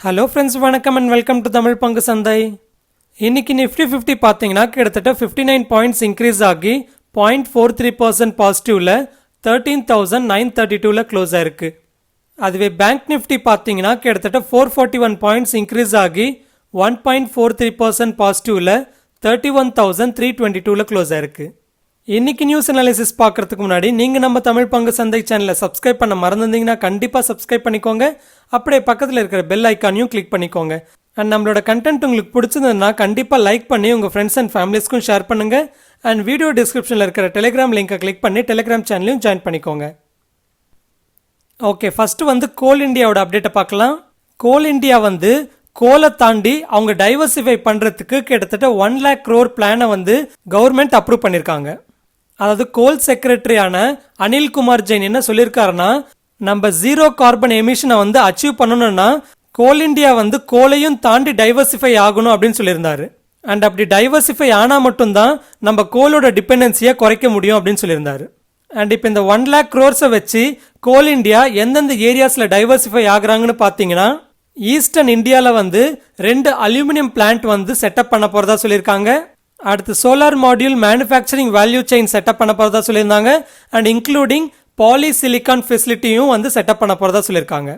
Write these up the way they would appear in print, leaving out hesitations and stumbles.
Hello friends, வணக்கம் and welcome to Tamil பங்கு சந்தை. இன்னைக்கு நிஃப்டி 50 பார்த்தீங்கன்னா கிட்டத்தட்ட 59 பாயிண்ட்ஸ் இன்க்ரீஸ் ஆகி 0.43% பாசிட்டிவ்ல 13,932ல க்ளோஸ் ஆயிருக்கு. அதுவே பேங்க் நிஃப்டி பார்த்தீங்கன்னா கிட்டத்தட்ட 441 பாயிண்ட்ஸ் இன்க்ரீஸ் ஆகி 1.43% பாசிட்டிவ்ல 31,322ல க்ளோஸ் ஆயிருக்கு. இன்னைக்கு நியூஸ் அனாலிசிஸ் பார்க்கறதுக்கு முன்னாடி நீங்கள் நம்ம தமிழ் பங்கு சந்தை சேனலை சப்ஸ்கிரைப் பண்ண மறந்துருந்தீங்கன்னா கண்டிப்பாக சப்ஸ்கிரைப் பண்ணிக்கோங்க. அப்படியே பக்கத்தில் இருக்கிற பெல் ஐக்கானையும் கிளிக் பண்ணிக்கோங்க. அண்ட் நம்மளோட கண்டென்ட் உங்களுக்கு பிடிச்சிருந்ததுன்னா கண்டிப்பாக லைக் பண்ணி உங்கள் ஃப்ரெண்ட்ஸ் அண்ட் ஃபேமிலிஸ்க்கும் ஷேர் பண்ணுங்கள். அண்ட் வீடியோ டிஸ்கிரிப்ஷனில் இருக்கிற டெலிகிராம் லிங்கை கிளிக் பண்ணி டெலிகிராம் சேனலையும் ஜாயின் பண்ணிக்கோங்க. ஓகே, ஃபஸ்ட்டு கோல் இண்டியாவோட அப்டேட்டை பார்க்கலாம். கோல் இண்டியா கோலை தாண்டி அவங்க டைவர்சிஃபை பண்ணுறதுக்கு கிட்டத்தட்ட 1 lakh crore பிளானை கவர்மெண்ட் அப்ரூவ் பண்ணியிருக்காங்க. அதாவது கோல் செக்ரட்டரியான அனில்குமார் ஜெயின் என்ன சொல்லியிருக்காருன்னா, நம்ம ஜீரோ கார்பன் எமிஷனை அச்சீவ் பண்ணணும்னா கோல் இண்டியா கோலையும் தாண்டி டைவர்சிஃபை ஆகணும் அப்படின்னு சொல்லியிருந்தாரு. அண்ட் அப்படி டைவர்சிஃபை ஆனால் மட்டும்தான் நம்ம கோலோட டிபெண்டன்சியை குறைக்க முடியும் அப்படின்னு சொல்லியிருந்தாரு. அண்ட் இப்போ இந்த 1 lakh crores வச்சு கோல் இண்டியா எந்தெந்த ஏரியாஸில் டைவர்சிஃபை ஆகுறாங்கன்னு பார்த்தீங்கன்னா, ஈஸ்டர்ன் இந்தியாவில் 2 அலுமினியம் பிளான்ட் செட்டப் பண்ண போகிறதா சொல்லியிருக்காங்க. அடுத்து solar module manufacturing value chain setup பண்ண போகிறதா சொல்லியிருந்தாங்க. அண்ட் இன்க்ளூடிங் பாலிசிலிகான் ஃபெசிலிட்டியும் செட்டப் பண்ண போகிறதா சொல்லியிருக்காங்க.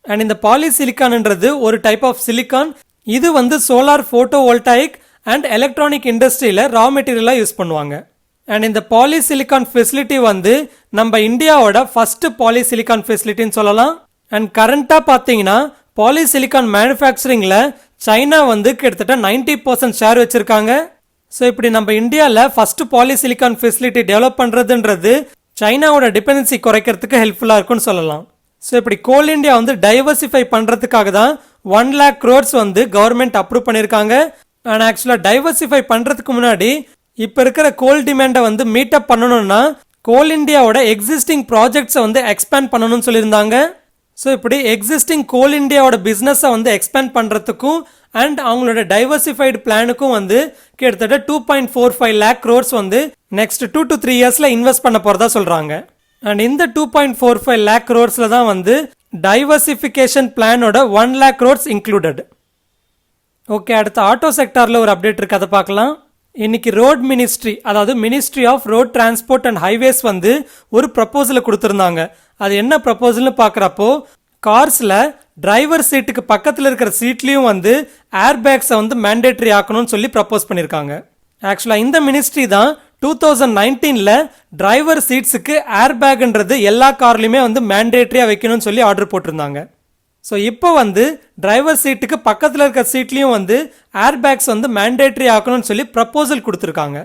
அண்ட் இந்த பாலிசிலிகான்ன்றது ஒரு டைப் ஆஃப் சிலிகான். இது solar photo voltaic and electronic இண்டஸ்ட்ரியில் ரா மெட்டீரியலாக யூஸ் பண்ணுவாங்க. அண்ட் இந்த பாலிசிலிகான் ஃபெசிலிட்டி நம்ம இந்தியாவோட ஃபர்ஸ்ட் பாலிசிலிகான் ஃபெசிலிட்டின்னு சொல்லலாம். அண்ட் கரண்டாக பார்த்தீங்கன்னா பாலிசிலிகான் மேனுஃபேக்சரிங்கில் சைனா கிட்டத்தட்ட 90% ஷேர் வச்சுருக்காங்க. ஸோ இப்படி நம்ம இந்தியாவில் ஃபர்ஸ்ட் பாலிசிலிகான் ஃபெசிலிட்டி டெவலப் பண்ணுறதுன்றது சைனாவோட டிபெண்டன்சி குறைக்கிறதுக்கு ஹெல்ப்ஃபுல்லாக இருக்குன்னு சொல்லலாம். ஸோ இப்படி கோல் இண்டியா டைவர்சிஃபை பண்ணுறதுக்காக தான் 1 lakh crores கவர்மெண்ட் அப்ரூவ் பண்ணியிருக்காங்க. ஆனால் ஆக்சுவலாக டைவர்சிஃபை பண்ணுறதுக்கு முன்னாடி இப்போ இருக்கிற கோல் டிமாண்டை மீட்டப் பண்ணணும்னா கோல் இண்டியாவோட எக்ஸிஸ்டிங் ப்ராஜெக்ட்ஸை எக்ஸ்பேண்ட் பண்ணணும்னு சொல்லியிருந்தாங்க. ஸோ இப்படி எக்ஸிஸ்டிங் கோல் இண்டியாவோட பிஸ்னஸை எக்ஸ்பேண்ட் பண்ணுறதுக்கும் அண்ட் அவங்களோட டைவர்சிஃபைடு பிளானுக்கும் கிட்டத்தட்ட 2.45 lakh crores நெக்ஸ்ட் 2 to 3 yearsல இன்வெஸ்ட் பண்ண போகிறதா சொல்கிறாங்க. அண்ட் இந்த 2.45 lakh crores தான் டைவர்சிஃபிகேஷன் பிளானோட 1 lakh crores இன்க்ளூடட். ஓகே, அடுத்த ஆட்டோ செக்டாரில் ஒரு அப்டேட் இருக்கு, அதை பார்க்கலாம். இன்னைக்கு ரோட் மினிஸ்ட்ரி, அதாவது ministry of road transport and highways ஒரு ப்ரப்போசலை கொடுத்துருந்தாங்க. அது என்ன ப்ரப்போசல்னு பார்க்குறப்போ, கார்ஸில் டிரைவர் சீட்டுக்கு பக்கத்தில் இருக்கிற சீட்லேயும் ஏர் பேக்ஸை மேண்டேட்ரி ஆக்கணும்னு சொல்லி ப்ரப்போஸ் பண்ணியிருக்காங்க. ஆக்சுவலாக இந்த மினிஸ்ட்ரி தான் 2019ல் டிரைவர் சீட்ஸுக்கு ஏர் பேக்ன்றது எல்லா கார்லையுமே மேண்டேட்ரியாக வைக்கணும்னு சொல்லி ஆர்டர் போட்டிருந்தாங்க. ஸோ இப்போ டிரைவர் சீட்டுக்கு பக்கத்தில் இருக்கிற சீட்லேயும் ஏர் பேக்ஸ் மேண்டேட்ரி ஆக்கணும்னு சொல்லி ப்ரப்போசல் கொடுத்துருக்காங்க.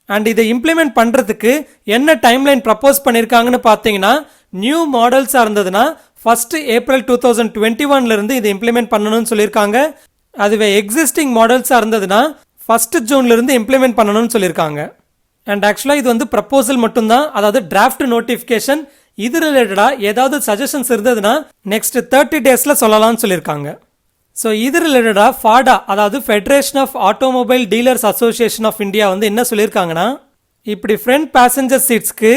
அண்ட் இதை இம்ப்ளிமெண்ட் பண்ணுறதுக்கு என்ன டைம்லைன் ப்ரப்போஸ் பண்ணியிருக்காங்கன்னு பார்த்தீங்கன்னா, நியூ மாடல்ஸாக இருந்ததுன்னா 1 April 2021 இதை இம்ப்ளிமெண்ட் பண்ணணும்னு சொல்லியிருக்காங்க. அதுவே எக்ஸிஸ்டிங் மாடல்ஸாக இருந்ததுன்னா 1 June இம்ப்ளிமெண்ட் பண்ணணும்னு சொல்லியிருக்காங்க. அண்ட் ஆக்சுவலாக இது ப்ரப்போசல் மட்டும்தான், அதாவது டிராஃப்ட் நோட்டிஃபிகேஷன். இது ரிலேட்டடாக ஏதாவது சஜஷன்ஸ் இருந்ததுன்னா நெக்ஸ்ட் 30 daysல சொல்லலாம்னு சொல்லியிருக்காங்க. ஸோ இது ரிலேட்டடாக ஃபாடா, அதாவது federation of automobile dealers association of India என்ன சொல்லியிருக்காங்கன்னா, இப்படி ஃப்ரண்ட் பேசஞ்சர் சீட்ஸ்க்கு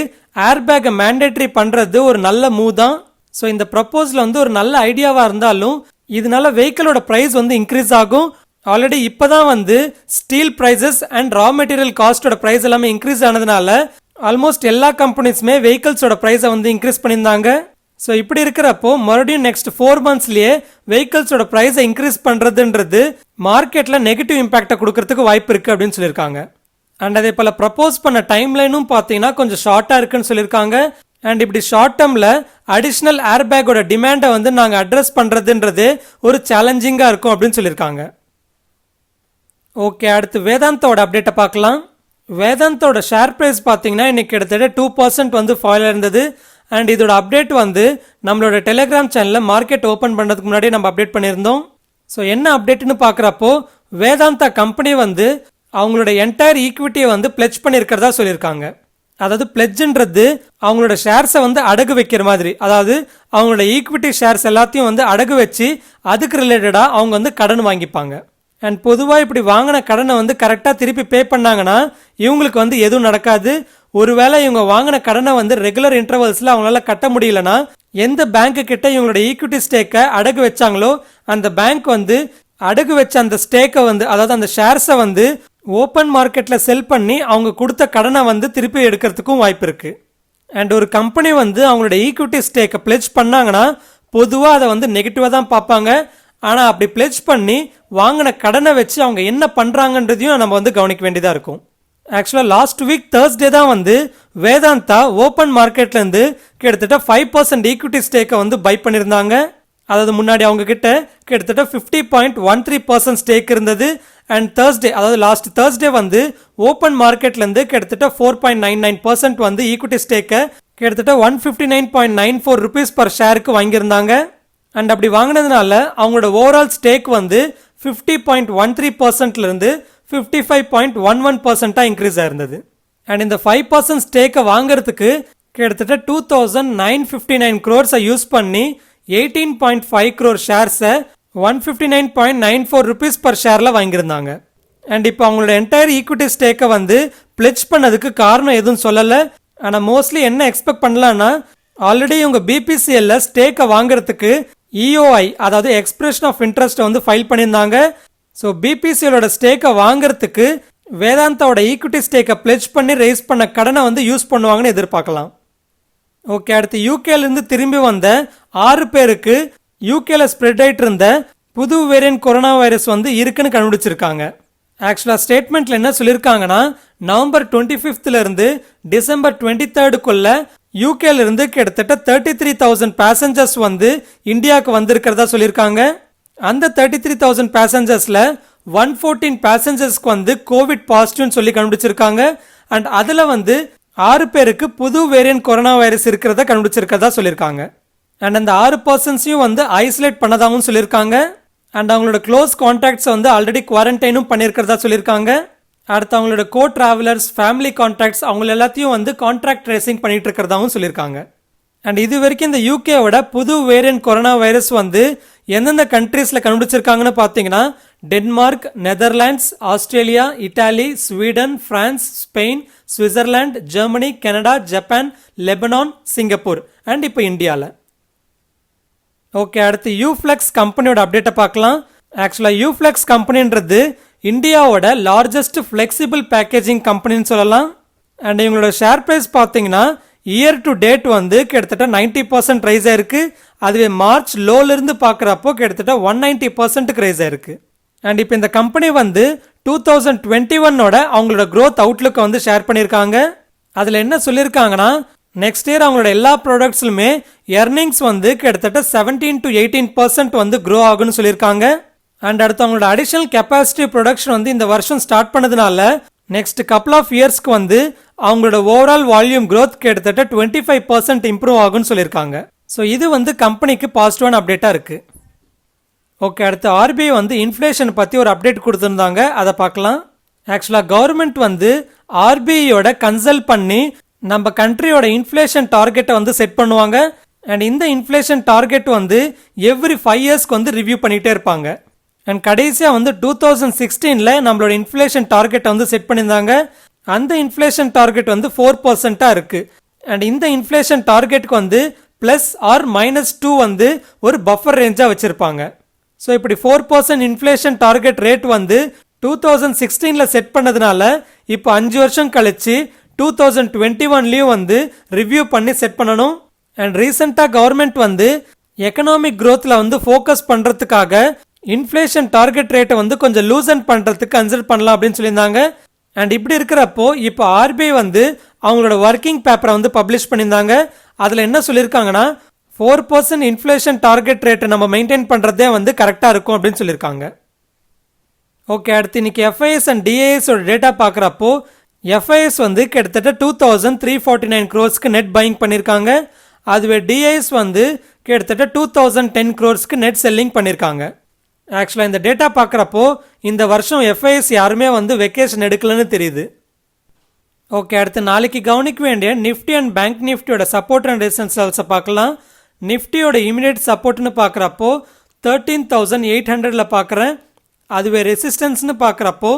ஏர் பேக்கை மேண்டேட்ரி பண்ணுறது ஒரு நல்ல மூவ் தான். ஸோ இந்த ப்ரப்போசல் ஒரு நல்ல ஐடியாவாக இருந்தாலும் இதனால வெஹிக்கிளோட ப்ரைஸ் இன்க்ரீஸ் ஆகும். ஆல்ரெடி இப்போ தான் steel prices and raw material காஸ்டோட ப்ரைஸ் எல்லாமே இன்க்ரீஸ் ஆனதுனால ஆல்மோஸ்ட் எல்லா கம்பெனிஸுமே வெஹிக்கிள்ஸோட ப்ரைஸை இன்க்ரீஸ் பண்ணியிருந்தாங்க. ஸோ இப்படி இருக்கிறப்போ மறுபடியும் நெக்ஸ்ட் 4 monthsலேயே வெஹிக்கிள்ஸோட ப்ரைஸை இன்க்ரீஸ் பண்ணுறதுன்றது மார்க்கெட்டில் நெகட்டிவ் இம்பாக்டை கொடுக்கறதுக்கு வாய்ப்பு இருக்குது அப்படின்னு சொல்லியிருக்காங்க. அண்ட் அதே போல் ப்ரப்போஸ் பண்ண டைம்லைனும் பார்த்தீங்கன்னா கொஞ்சம் ஷார்ட்டாக இருக்குன்னு சொல்லியிருக்காங்க. அண்ட் இப்படி ஷார்ட் டேர்மில் அடிஷ்னல் ஏர் பேக்கோட டிமாண்டை நாங்கள் அட்ரஸ் பண்ணுறதுன்றது ஒரு சேலஞ்சிங்காக இருக்கும் அப்படின்னு சொல்லியிருக்காங்க. ஓகே, அடுத்து வேதாந்தோட அப்டேட்டை பார்க்கலாம். வேதாந்தோட ஷேர் ப்ரைஸ் பார்த்தீங்கன்னா இன்னைக்கு கிட்டத்தட்ட 2% ஃபாயில் இருந்தது. அண்ட் இதோட அப்டேட் நம்மளோட டெலிகிராம் சேனலில் மார்க்கெட் ஓப்பன் பண்ணுறதுக்கு முன்னாடி நம்ம அப்டேட் பண்ணியிருந்தோம். ஸோ என்ன அப்டேட்னு பார்க்குறப்போ, வேதாந்தா கம்பெனி அவங்களோட என்டையர் ஈக்விட்டியை பிளெட்ஜ் பண்ணியிருக்கிறதா சொல்லியிருக்காங்க. அதாவது பிளெட்ஜ்ன்றது அவங்களோட ஷேர்ஸை அடகு வைக்கிற மாதிரி, அதாவது அவங்களோட ஈக்விட்டி ஷேர்ஸ் எல்லாத்தையும் அடகு வச்சு அதுக்கு ரிலேட்டடாக அவங்க கடன் வாங்கிப்பாங்க. அண்ட் பொதுவாக இப்படி வாங்கின கடனை கரெக்டாக திருப்பி பே பண்ணாங்கன்னா இவங்களுக்கு எதுவும் நடக்காது. ஒருவேளை இவங்க வாங்கின கடனை ரெகுலர் இன்டர்வல்ஸில் அவங்களால கட்ட முடியலன்னா எந்த பேங்க்கு கிட்ட இவங்களோட ஈக்விட்டி ஸ்டேக்கை அடகு வச்சாங்களோ அந்த பேங்க் வந்து அடகு வச்ச அந்த ஸ்டேக்கை வந்து அதாவது அந்த ஷேர்ஸை வந்து ஓப்பன் மார்க்கெட்டில் செல் பண்ணி அவங்க கொடுத்த கடனை வந்து திருப்பி எடுக்கிறதுக்கும் வாய்ப்பு இருக்குது. அண்ட் ஒரு கம்பெனி வந்து அவங்களோட ஈக்விட்டி ஸ்டேக்கை பிளெட்ஜ் பண்ணாங்கன்னா பொதுவாக அதை வந்து நெகட்டிவாக தான் பார்ப்பாங்க. ஆனால் அப்படி பிளெட்ஜ் பண்ணி வாங்கின கடனை வச்சு அவங்க என்ன பண்ணுறாங்கன்றதையும் நம்ம வந்து கவனிக்க வேண்டியதாக இருக்கும். ஆக்சுவலாக லாஸ்ட் வீக் Thursday தான் வந்து வேதாந்தா ஓப்பன் மார்க்கெட்லேருந்து கிட்டத்தட்ட 5% ஈக்விட்டி ஸ்டேக்கை வந்து பை பண்ணியிருந்தாங்க. அதாவது முன்னாடி அவங்க கிட்ட கிட்டத்தட்ட 50.13% ஸ்டேக் இருந்தது. அண்ட் Thursday அதாவது லாஸ்ட் Thursday வந்து ஓப்பன் மார்க்கெட்லேருந்து கிட்டத்தட்ட 4.99% வந்து ஈக்விட்டி ஸ்டேக்கை கிட்டத்தட்ட 159.94 ருபீஸ் பர் ஷேருக்கு வாங்கியிருந்தாங்க. அண்ட் அப்படி வாங்கினதுனால அவங்களோட ஓவரால் ஸ்டேக் வந்து 50.13%லேருந்து 55.11% இன்க்ரீஸ் ஆயிருந்தது. அண்ட் இந்த 5% ஸ்டேக்கை வாங்குறதுக்கு கிட்டத்தட்ட 2,959 crores யூஸ் பண்ணி 18.5 crore ஷேர்ஸை 159.94 ருபீஸ் பர் ஷேரில் வாங்கியிருந்தாங்க. அண்ட் இப்போ அவங்களோட என்டையர் ஈக்விட்டி ஸ்டேக்கை வந்து பிளெட்ஜ் பண்ணதுக்கு காரணம் எதுவும் சொல்லலை. ஆனால் மோஸ்ட்லி என்ன எக்ஸ்பெக்ட் பண்ணலான்னா ஆல்ரெடி இவங்க பிபிசிஎல்ல ஸ்டேக்கை வாங்குறதுக்கு இஓஐ அதாவது எக்ஸ்பிரஷன் ஆஃப் இன்ட்ரெஸ்ட்டை வந்து ஃபைல் பண்ணியிருந்தாங்க. ஸோ பிபிசிஎலோட ஸ்டேக்கை வாங்குறதுக்கு வேதாந்தாவோட ஈக்விட்டி ஸ்டேக்கை பிளெட்ஜ் பண்ணி ரைஸ் பண்ண கடனை வந்து யூஸ் பண்ணுவாங்கன்னு எதிர்பார்க்கலாம். ஓகே, அடுத்து யூகேலேருந்து திரும்பி வந்த 6 பேருக்கு யூகேல ஸ்ப்ரெட் ஆகிட்டு இருந்த புது வேரியன்ட் கொரோனா வைரஸ் வந்து இருக்குன்னு கண்டுபிடிச்சிருக்காங்க. ஆக்சுவலாக ஸ்டேட்மெண்ட்டில் என்ன சொல்லியிருக்காங்கன்னா நவம்பர் 25லேருந்து டிசம்பர் 23க்குள்ள யூகேலேருந்து கிட்டத்தட்ட 33,000 பேசஞ்சர்ஸ் வந்து இந்தியாவுக்கு வந்திருக்கிறதா சொல்லியிருக்காங்க. அந்த 33,000 பேசஞ்சர்ஸில் 114 பேசஞ்சர்ஸ்க்கு வந்து கோவிட் பாசிட்டிவ்னு சொல்லி கண்டுபிடிச்சிருக்காங்க. அண்ட் அதில் வந்து 6 பேருக்கு புது வேரியன்ட் கொரோனா வைரஸ் இருக்கிறத கண்டுபிடிச்சிருக்கிறதா சொல்லியிருக்காங்க. அண்ட் அந்த 6 பர்சன்ஸையும் வந்து ஐசோலேட் பண்ணதாகவும் சொல்லியிருக்காங்க. அண்ட் அவங்களோட க்ளோஸ் கான்டாக்ட்ஸை வந்து ஆல்ரெடி குவாரண்டைனும் பண்ணியிருக்கிறதா சொல்லியிருக்காங்க. அடுத்து அவங்களோட கோ டிராவலர்ஸ், ஃபேமிலி கான்டாக்ட்ஸ் அவங்க எல்லாத்தையும் வந்து கான்ட்ராக்ட் ட்ரேசிங் பண்ணிட்டு இருக்கிறதாவும் சொல்லியிருக்காங்க. அண்ட் இது வரைக்கும் இந்த யூகேவோட புது வேரியன்ட் கொரோனா வைரஸ் வந்து எந்தெந்த கண்ட்ரீஸில் கண்டுபிடிச்சிருக்காங்கன்னு பார்த்தீங்கன்னா Denmark, Netherlands, Australia, Italy, Sweden, France, Spain, Switzerland, Germany, Canada, Japan, Lebanon, Singapore and இப்போ இந்தியாவில். ஓகே, அடுத்து யூஃப்ளெக்ஸ் கம்பெனியோட அப்டேட்டை பார்க்கலாம். ஆக்சுவலாக யூஃப்ளெக்ஸ் கம்பெனின்றது இந்தியாவோட லார்ஜஸ்ட் ஃப்ளெக்சிபிள் பேக்கேஜிங் கம்பெனின்னு சொல்லலாம். அண்ட் இவங்களோட ஷேர் ப்ரைஸ் பார்த்தீங்கன்னா இயர் டு டேட் வந்து கிட்டத்தட்ட 90% ரைஸ் ஆயிருக்கு. அதுவே மார்ச் லோலிருந்து பார்க்குறப்போ கிட்டத்தட்ட 190% ரைஸ் ஆயிருக்கு. அண்ட் இப்போ இந்த கம்பெனி வந்து 2021 அவங்களோட க்ரோத் அவுட்லுக்கை வந்து ஷேர் பண்ணியிருக்காங்க. அதில் என்ன சொல்லியிருக்காங்கன்னா நெக்ஸ்ட் இயர் அவங்களோட எல்லா ப்ராடக்ட்ஸ்லுமே எர்னிங்ஸ் வந்து கிட்டத்தட்ட 17 to 18% வந்து க்ரோ ஆகுன்னு சொல்லியிருக்காங்க. அண்ட் அடுத்து அவங்களோட அடிஷனல் கெப்பாசிட்டி ப்ரொடக்ஷன் வந்து இந்த வருஷம் ஸ்டார்ட் பண்ணதுனால நெக்ஸ்ட் கப்புள் ஆஃப் இயர்ஸ்க்கு வந்து அவங்களோட ஓவரால் வால்யூம் க்ரோத் கிட்டத்தட்ட 25% இம்ப்ரூவ் ஆகும்னு சொல்லியிருக்காங்க. ஸோ இது வந்து கம்பெனிக்கு பாசிட்டிவான அப்டேட்டாக இருக்குது. ஓகே, அடுத்து ஆர்பிஐ வந்து இன்ஃப்ளேஷன் பற்றி ஒரு அப்டேட் கொடுத்துருந்தாங்க, அதை பார்க்கலாம். ஆக்சுவலாக கவர்மெண்ட் வந்து ஆர்பிஐயோட கன்சல்ட் பண்ணி நம்ம கண்ட்ரியோட இன்ஃப்ளேஷன் டார்கெட்டை வந்து செட் பண்ணுவாங்க. அண்ட் இந்த இன்ஃப்ளேஷன் டார்கெட் வந்து எவ்ரி 5 இயர்ஸ்க்கு வந்து ரிவ்யூ பண்ணிகிட்டே இருப்பாங்க. அண்ட் கடைசியாக வந்து 2016 நம்மளோட இன்ஃப்ளேஷன் டார்கெட்டை வந்து செட் பண்ணியிருந்தாங்க. அந்த இன்ஃப்ளேஷன் டார்கெட் வந்து 4% இருக்குது. அண்ட் இந்த இன்ஃப்ளேஷன் டார்கெட்டுக்கு வந்து ப்ளஸ் ஆர் -2 வந்து ஒரு பஃபர் ரேஞ்சாக வச்சுருப்பாங்க. ஸோ இப்படி 4% இன்ஃப்ளேஷன் டார்கெட் ரேட் வந்து 2016 செட் பண்ணதுனால இப்போ 5 வருஷம் கழிச்சு 2021 வந்து ரிவ்யூ பண்ணி செட் பண்ணணும். அண்ட் ரீசெண்டாக கவர்மெண்ட் வந்து எக்கனாமிக் க்ரோத்தில் வந்து ஃபோக்கஸ் பண்ணுறதுக்காக இன்ஃப்ளேஷன் டார்கெட் ரேட்டை வந்து கொஞ்சம் லூசன் பண்ணுறதுக்கு கன்சிடர் பண்ணலாம் அப்படின்னு சொல்லியிருந்தாங்க. அண்ட் இப்படி இருக்கிறப்போ இப்போ ஆர்பிஐ வந்து அவங்களோட ஒர்க்கிங் பேப்பரை வந்து பப்ளிஷ் பண்ணியிருந்தாங்க. அதில் என்ன சொல்லியிருக்காங்கன்னா 4% இன்ஃப்ளேஷன் டார்கெட் ரேட்டை நம்ம மெயின்டைன் பண்ணுறதே வந்து கரெக்டாக இருக்கும் அப்படின்னு சொல்லியிருக்காங்க. ஓகே, அடுத்து இன்னைக்கு எஃப்ஐஎஸ் அண்ட் டிஐஎஸோட டேட்டா பார்க்குறப்போ எஃப்ஐஎஸ் வந்து கிட்டத்தட்ட 2,349 crores நெட் பையிங் பண்ணியிருக்காங்க. அதுவே டிஐஎஸ் வந்து கிட்டத்தட்ட 2,010 crores நெட் செல்லிங் பண்ணியிருக்காங்க. ஆக்சுவலாக இந்த டேட்டா பார்க்குறப்போ இந்த வருஷம் எஃப்ஐஎஸ் யாருமே வந்து வெக்கேஷன் எடுக்கலன்னு தெரியுது. ஓகே, அடுத்து நாளைக்கு கவனிக்க வேண்டிய நிஃப்டி அண்ட் பேங்க் நிஃப்டியோட சப்போர்ட் அண்ட் ரெசிஸ்டன்ஸ் லெவல்ஸை பார்க்கலாம். நிஃப்டியோட இமிடியேட் சப்போர்ட்னு பார்க்குறப்போ 13,800 பார்க்குறேன். அதுவே ரெசிஸ்டன்ஸ்னு பார்க்குறப்போ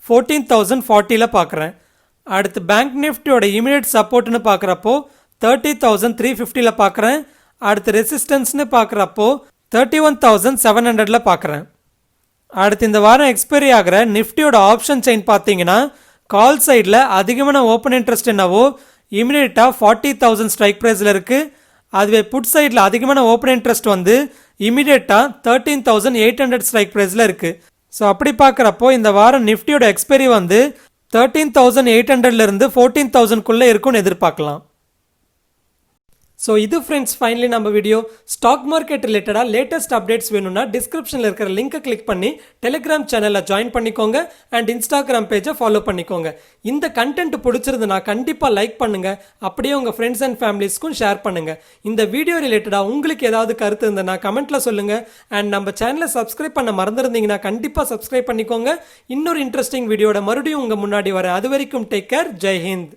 14,040 பார்க்குறேன். அடுத்து பேங்க் நிஃப்டியோட இமிடியேட் சப்போர்ட்னு பார்க்குறப்போ 30,350 பார்க்குறேன். அடுத்து ரெசிஸ்டன்ஸ்னு பார்க்குறப்போ 31,700ல் பார்க்குறேன். அடுத்து இந்த வாரம் எக்ஸ்பைரி ஆகிற நிஃப்டியோட ஆப்ஷன் செயின் பார்த்தீங்கன்னா கால் சைடில் அதிகமான ஓப்பன் இன்ட்ரெஸ்ட் என்னவோ இமீடியட்டாக 40,000 ஸ்ட்ரைக் ப்ரைஸில் இருக்குது. அதுவே புட் சைடில் அதிகமான ஓப்பன் இன்ட்ரெஸ்ட் வந்து இமீடியட்டாக 13,800 ஸ்ட்ரைக் ப்ரைஸில் இருக்குது. ஸோ அப்படி பார்க்குறப்போ இந்த வாரம் நிஃப்டியோட எக்ஸ்பைரி வந்து 13,800லேருந்து 14,000க்குள்ளே இருக்கும்னு எதிர்பார்க்கலாம். ஸோ இது ஃப்ரெண்ட்ஸ் ஃபைனலி நம்ம வீடியோ. ஸ்டாக் மார்க்கெட் ரிலேட்டடாக லேட்டஸ்ட் அப்டேட்ஸ் வேணும்னா டிஸ்கிரிப்ஷனில் இருக்கிற லிங்கை கிளிக் பண்ணி டெலிகிராம் சேனலில் ஜாயின் பண்ணிக்கோங்க அண்ட் இன்ஸ்டாகிராம் பேஜை ஃபாலோ பண்ணிக்கோங்க. இந்த கண்டென்ட் பிடிச்சிருந்துன்னா கண்டிப்பாக லைக் பண்ணுங்கள், அப்படியே உங்கள் ஃப்ரெண்ட்ஸ் அண்ட் ஃபேமிலிஸ்க்கும் ஷேர் பண்ணுங்கள். இந்த வீடியோ ரிலேட்டடாக உங்களுக்கு ஏதாவது கருத்து இருந்ததுன்னா கமெண்ட்டில் சொல்லுங்கள். அண்ட் நம்ம சேனலை சப்ஸ்கிரைப் பண்ண மறந்துருந்தீங்கன்னா கண்டிப்பாக சப்ஸ்கிரைப் பண்ணிக்கோங்க. இன்னொரு இன்ட்ரெஸ்டிங் வீடியோட மறுபடியும் உங்கள் முன்னாடி வர. அது வரைக்கும் டேக் கேர். ஜெய் ஹிந்த்.